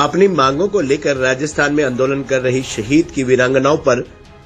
अपनी मांगों को लेकर राजस्थान में आंदोलन कर रही शहीद की वीरांगनाओं पर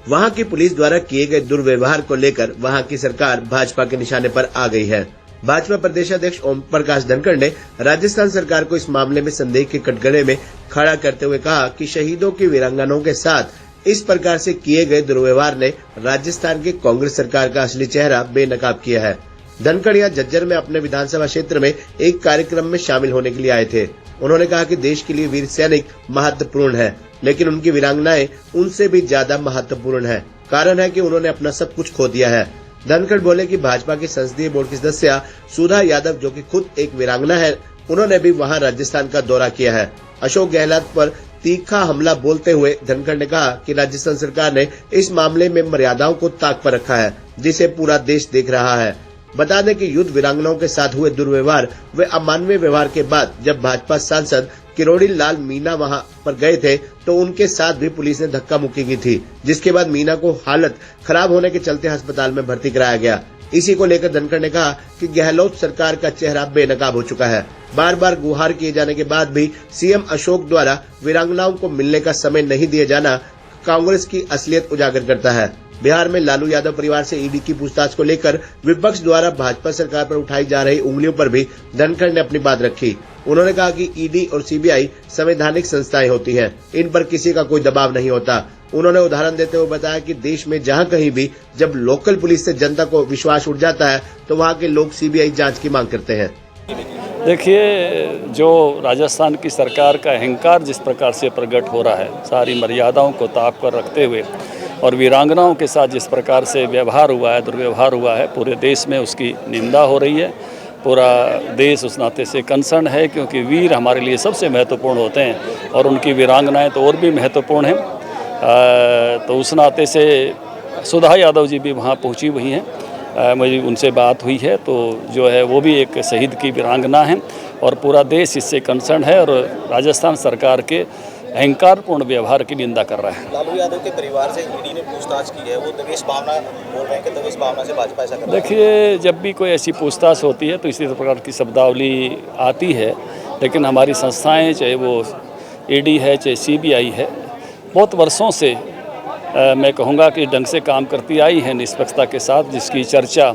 वहां की पुलिस द्वारा किए गए दुर्व्यवहार को लेकर वहां की सरकार भाजपा के निशाने पर आ गई है। भाजपा प्रदेशाध्यक्ष ओम प्रकाश धनखड़ ने राजस्थान सरकार को इस मामले में संदेह के कटघरे में खड़ा करते हुए कहा कि शहीदों की वीरांगनाओं के साथ इस प्रकार से किए गए दुर्व्यवहार ने राजस्थान की कांग्रेस सरकार का असली चेहरा बेनकाब किया है। धनखड़ यहाँ झज्जर में अपने विधानसभा क्षेत्र में एक कार्यक्रम में शामिल होने के लिए आए थे। उन्होंने कहा कि देश के लिए वीर सैनिक महत्वपूर्ण है, लेकिन उनकी वीरांगनाएं उनसे भी ज्यादा महत्वपूर्ण है। कारण है कि उन्होंने अपना सब कुछ खो दिया है। धनखड़ बोले कि भाजपा की संसदीय बोर्ड की सदस्य सुधा यादव, जो कि खुद एक वीरांगना है, उन्होंने भी वहां राजस्थान का दौरा किया है। अशोक गहलोत पर तीखा हमला बोलते हुए धनखड़ ने कहा कि राजस्थान सरकार ने इस मामले में मर्यादाओं को ताक पर रखा है, जिसे पूरा देश देख रहा है। बता दें कि युद्ध वीरांगनाओं के साथ हुए दुर्व्यवहार व अमानवीय व्यवहार के बाद जब भाजपा सांसद किरोड़ी लाल मीणा वहां पर गए थे तो उनके साथ भी पुलिस ने धक्का मुक्की की थी, जिसके बाद मीणा को हालत खराब होने के चलते अस्पताल में भर्ती कराया गया। इसी को लेकर धनखड़ ने कहा कि गहलोत सरकार का चेहरा बेनकाब हो चुका है। बार बार गुहार किए जाने के बाद भी सीएम अशोक द्वारा वीरांगनाओं को मिलने का समय नहीं दिया जाना कांग्रेस की असलियत उजागर करता है। बिहार में लालू यादव परिवार से ईडी की पूछताछ को लेकर विपक्ष द्वारा भाजपा सरकार पर उठाई जा रही उंगलियों पर भी धनखड़ ने अपनी बात रखी। उन्होंने कहा कि ईडी और सीबीआई संवैधानिक संस्थाएं होती हैं, इन पर किसी का कोई दबाव नहीं होता। उन्होंने उदाहरण देते हुए बताया कि देश में जहां कहीं भी जब लोकल पुलिस से जनता को विश्वास उठ जाता है तो वहां के लोग सीबीआई जांच की मांग करते हैं। देखिए, जो राजस्थान की सरकार का अहंकार जिस प्रकार से प्रकट हो रहा है, सारी मर्यादाओं को ताक पर रखते हुए और वीरांगनाओं के साथ जिस प्रकार से व्यवहार हुआ है, दुर्व्यवहार हुआ है, पूरे देश में उसकी निंदा हो रही है। पूरा देश उस नाते से कंसर्न है, क्योंकि वीर हमारे लिए सबसे महत्वपूर्ण होते हैं और उनकी वीरांगनाएं तो और भी महत्वपूर्ण हैं। तो उस नाते से सुधा यादव जी भी वहाँ पहुँची हुई हैं। मेरी उनसे बात हुई है, तो जो है वो भी एक शहीद की वीरांगना है और पूरा देश इससे कंसर्न है और राजस्थान सरकार के अहंकारपूर्ण व्यवहार की निंदा कर रहा है। लालू यादव के परिवार से ईडी ने पूछताछ की है, वो दवेश भावना बोल रहे हैं कि दवेश भावना से भाजपा ऐसा कर रहा है। देखिए, जब भी कोई ऐसी पूछताछ होती है तो इसी प्रकार की शब्दावली आती है, लेकिन हमारी संस्थाएं, चाहे वो ईडी है चाहे सीबीआई है, बहुत वर्षों से मैं कहूँगा कि ढंग से काम करती आई है, निष्पक्षता के साथ, जिसकी चर्चा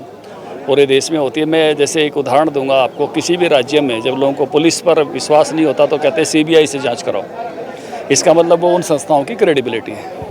पूरे देश में होती है। मैं जैसे एक उदाहरण दूंगा आपको, किसी भी राज्य में जब लोगों को पुलिस पर विश्वास नहीं होता तो कहते हैं सीबीआई से जाँच कराओ। इसका मतलब वो उन संस्थाओं की क्रेडिबिलिटी है।